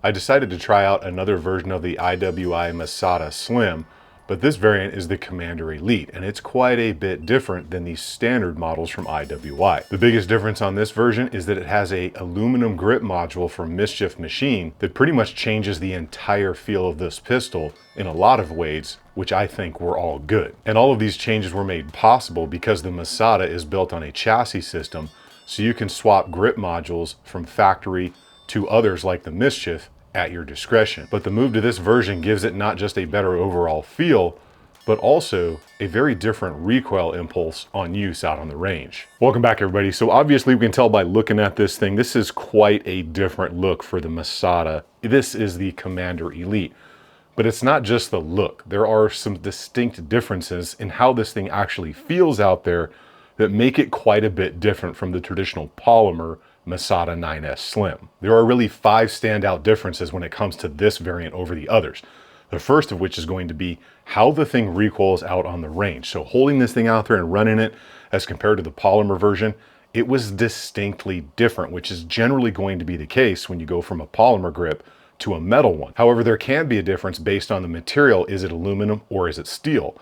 I decided to try out another version of the IWI Masada Slim, but this variant is the Commander Elite, and it's quite a bit different than the standard models from IWI. The biggest difference on this version is that it has a aluminum grip module from Mischief Machine that pretty much changes the entire feel of this pistol in a lot of ways, which I think were all good. And all of these changes were made possible because the Masada is built on a chassis system, so you can swap grip modules from factory to others like the Mischief at your discretion. But the move to this version gives it not just a better overall feel, but also a very different recoil impulse on use out on the range. Welcome back, everybody. So obviously we can tell by looking at this thing, this is quite a different look for the Masada. This is the Commander Elite. But it's not just the look. There are some distinct differences in how this thing actually feels out there that make it quite a bit different from the traditional polymer Masada 9S Slim. There are really 5 standout differences when it comes to this variant over the others. The first of which is going to be how the thing recoils out on the range. So holding this thing out there and running it as compared to the polymer version, it was distinctly different, which is generally going to be the case when you go from a polymer grip to a metal one. However, there can be a difference based on the material. Is it aluminum or is it steel?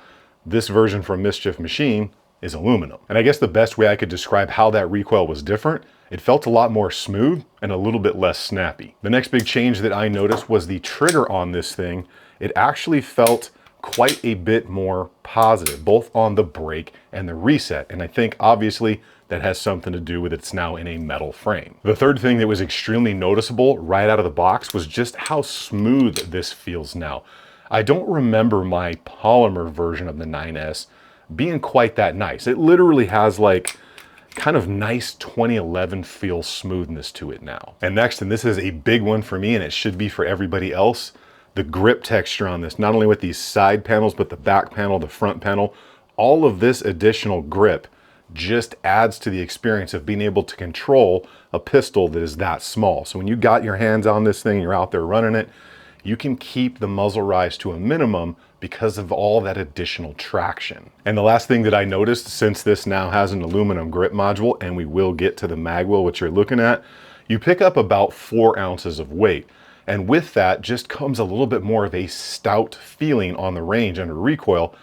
This version from Mischief Machine is aluminum. And I guess the best way I could describe how that recoil was different, it felt a lot more smooth and a little bit less snappy. The next big change that I noticed was the trigger on this thing. It actually felt quite a bit more positive, both on the brake and the reset. And I think obviously that has something to do with it's now in a metal frame. The third thing that was extremely noticeable right out of the box was just how smooth this feels now. I don't remember my polymer version of the 9S being quite that nice. It literally has like kind of nice 2011 feel smoothness to it now. And next, and this is a big one for me and it should be for everybody else, the grip texture on this, not only with these side panels, but the back panel, the front panel, all of this additional grip just adds to the experience of being able to control a pistol that is that small. So when you got your hands on this thing, you're out there running it, you can keep the muzzle rise to a minimum because of all that additional traction. And the last thing that I noticed, since this now has an aluminum grip module, and we will get to the magwell, which you're looking at, you pick up about 4 ounces of weight. And with that just comes a little bit more of a stout feeling on the range under recoil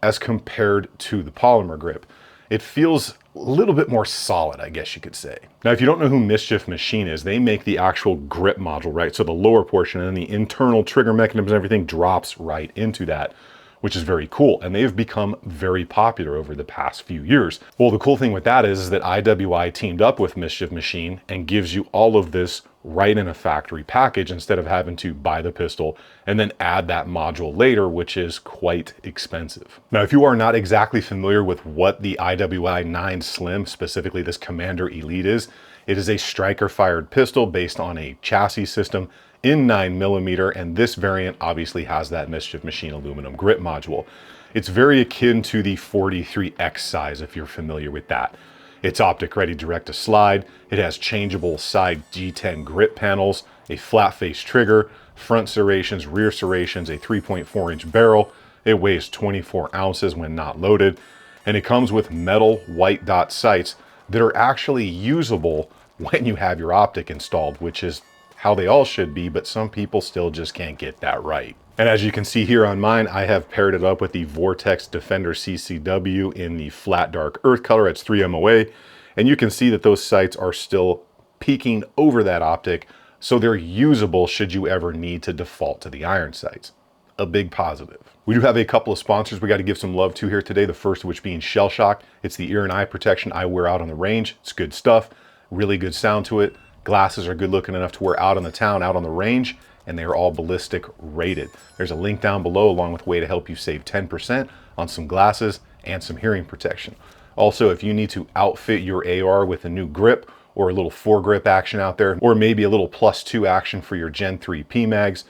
as compared to the polymer grip. It feels a little bit more solid, I guess you could say. Now, if you don't know who Mischief Machine is, they make the actual grip module, right? So the lower portion and then the internal trigger mechanisms and everything drops right into that, which is very cool. And they've become very popular over the past few years. Well, the cool thing with that is that IWI teamed up with Mischief Machine and gives you all of this right in a factory package instead of having to buy the pistol and then add that module later, which is quite expensive. Now, if you are not exactly familiar with what the IWI 9 Slim, specifically this Commander Elite is, it is a striker fired pistol based on a chassis system in 9mm, and this variant obviously has that Mischief Machine aluminum grip module. It's very akin to the 43X size, if you're familiar with that. It's optic ready direct to slide. It has changeable side G10 grip panels, a flat face trigger, front serrations, rear serrations, a 3.4-inch barrel. It weighs 24 ounces when not loaded. And it comes with metal white dot sights that are actually usable when you have your optic installed, which is how they all should be, but some people still just can't get that right. And as you can see here on mine, I have paired it up with the Vortex Defender CCW in the flat dark earth color. It's 3 MOA, and you can see that those sights are still peeking over that optic, so they're usable should you ever need to default to the iron sights. A big positive. We do have a couple of sponsors we got to give some love to here today, the first of which being Shell Shock. It's the ear and eye protection I wear out on the range. It's good stuff, really good sound to it. Glasses are good looking enough to wear out on the town, out on the range, and they are all ballistic rated. There's a link down below along with a way to help you save 10% on some glasses and some hearing protection. Also, if you need to outfit your AR with a new grip or a little foregrip action out there, or maybe a little +2 action for your Gen 3 PMags,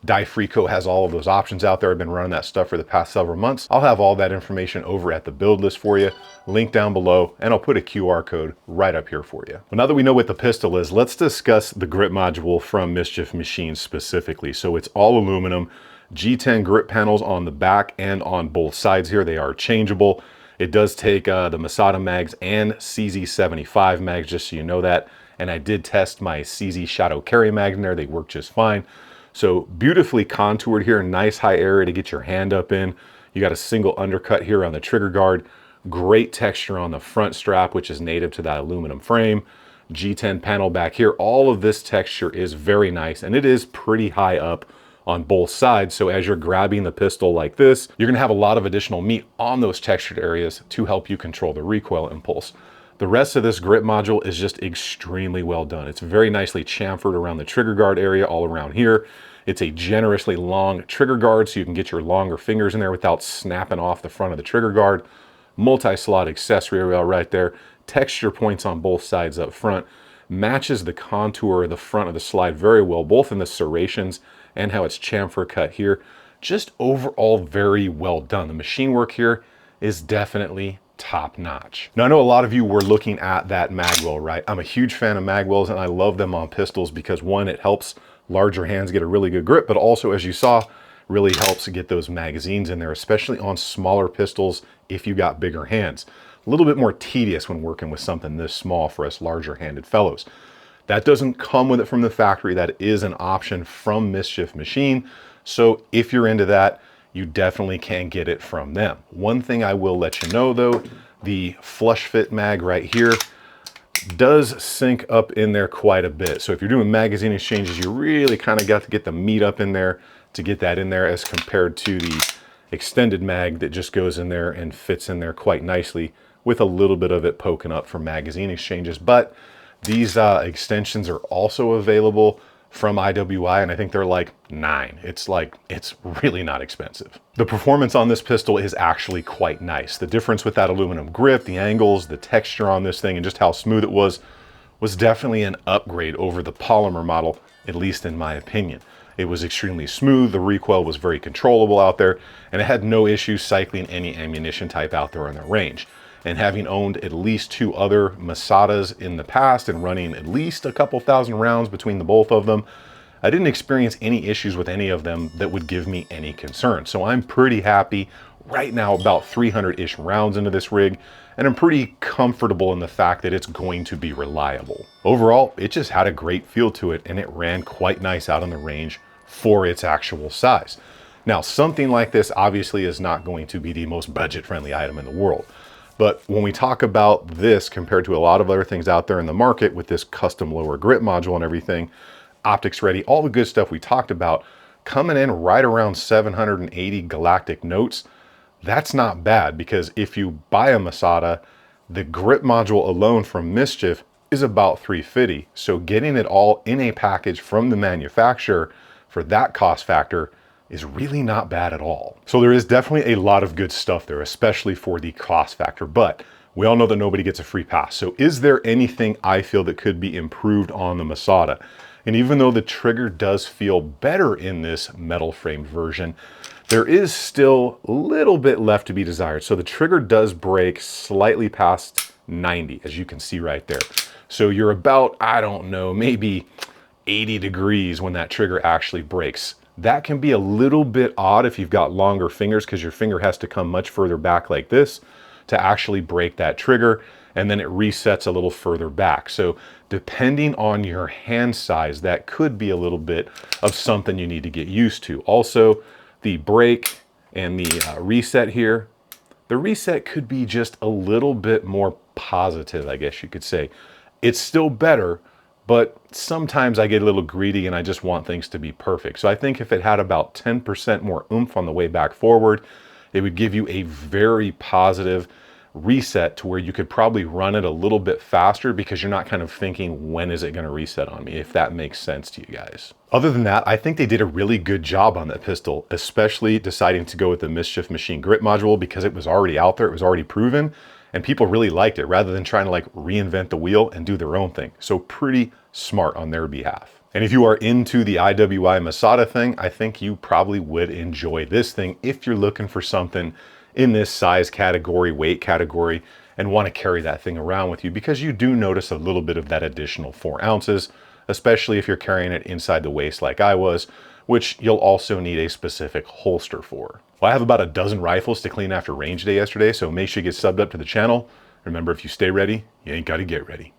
Difrico has all of those options out there. I've been running that stuff for the past several months. I'll have all that information over at the build list for you, link down below, and I'll put a QR code right up here for you. Well, now that we know what the pistol is, let's discuss the grip module from Mischief Machine specifically. So it's all aluminum, G10 grip panels on the back and on both sides here. They are changeable. It does take the Masada mags and CZ75 mags, just so you know that. and I did test my CZ Shadow Carry Mag in there. They work just fine. So beautifully contoured here, nice high area to get your hand up in. You got a single undercut here on the trigger guard. Great texture on the front strap, which is native to that aluminum frame. G10 panel back here. All of this texture is very nice, and it is pretty high up on both sides. So as you're grabbing the pistol like this, you're gonna have a lot of additional meat on those textured areas to help you control the recoil impulse. The rest of this grip module is just extremely well done. It's very nicely chamfered around the trigger guard area all around here. It's a generously long trigger guard so you can get your longer fingers in there without snapping off the front of the trigger guard. Multi-slot accessory rail right there. Texture points on both sides up front. Matches the contour of the front of the slide very well, both in the serrations and how it's chamfer cut here. Just overall very well done. The machine work here is definitely top notch. Now I know a lot of you were looking at that magwell, right? I'm a huge fan of magwells and I love them on pistols because one, it helps larger hands get a really good grip, but also, as you saw, really helps get those magazines in there, especially on smaller pistols if you got bigger hands. A little bit more tedious when working with something this small for us larger handed fellows. That doesn't come with it from the factory. That is an option from Mischief Machine. So if you're into that, you definitely can get it from them. One thing I will let you know though, the flush fit mag right here does sink up in there quite a bit. So if you're doing magazine exchanges, you really kind of got to get the meat up in there to get that in there, as compared to the extended mag that just goes in there and fits in there quite nicely with a little bit of it poking up for magazine exchanges. But these extensions are also available from IWI, and I think they're like $9. It's really not expensive. The performance on this pistol is actually quite nice. The difference with that aluminum grip, the angles, the texture on this thing, and just how smooth it was definitely an upgrade over the polymer model, at least in my opinion. It was extremely smooth, the recoil was very controllable out there, and it had no issues cycling any ammunition type out there in the range. And having owned at least 2 other Masadas in the past and running at least a couple thousand rounds between the both of them, I didn't experience any issues with any of them that would give me any concern. So I'm pretty happy right now, about 300-ish rounds into this rig, and I'm pretty comfortable in the fact that it's going to be reliable. Overall, it just had a great feel to it, and it ran quite nice out on the range for its actual size. Now, something like this obviously is not going to be the most budget-friendly item in the world. But when we talk about this compared to a lot of other things out there in the market with this custom lower grip module and everything, optics ready, all the good stuff we talked about, coming in right around 780 galactic notes, that's not bad, because if you buy a Masada, the grip module alone from Mischief is about $350. So getting it all in a package from the manufacturer for that cost factor is really not bad at all. So there is definitely a lot of good stuff there, especially for the cost factor, but we all know that nobody gets a free pass. So is there anything I feel that could be improved on the Masada? And even though the trigger does feel better in this metal framed version, there is still a little bit left to be desired. So the trigger does break slightly past 90, as you can see right there. So you're about, I don't know, maybe 80 degrees when that trigger actually breaks. That can be a little bit odd if you've got longer fingers, because your finger has to come much further back like this to actually break that trigger, and then it resets a little further back. So depending on your hand size, that could be a little bit of something you need to get used to. Also, the break and the reset here, the reset could be just a little bit more positive, I guess you could say. It's still better, but sometimes I get a little greedy and I just want things to be perfect. So I think if it had about 10% more oomph on the way back forward, it would give you a very positive reset to where you could probably run it a little bit faster, because you're not kind of thinking, when is it going to reset on me, if that makes sense to you guys. Other than that, I think they did a really good job on that pistol, especially deciding to go with the Mischief Machine grip module, because it was already out there, it was already proven, and people really liked it, rather than trying to like reinvent the wheel and do their own thing. So pretty smart on their behalf. And if you are into the IWI Masada thing, I think you probably would enjoy this thing if you're looking for something in this size category, weight category, and want to carry that thing around with you, because you do notice a little bit of that additional 4 ounces, especially if you're carrying it inside the waist like I was, which you'll also need a specific holster for. Well, I have about a dozen rifles to clean after range day yesterday, so make sure you get subbed up to the channel. Remember, if you stay ready, you ain't got to get ready.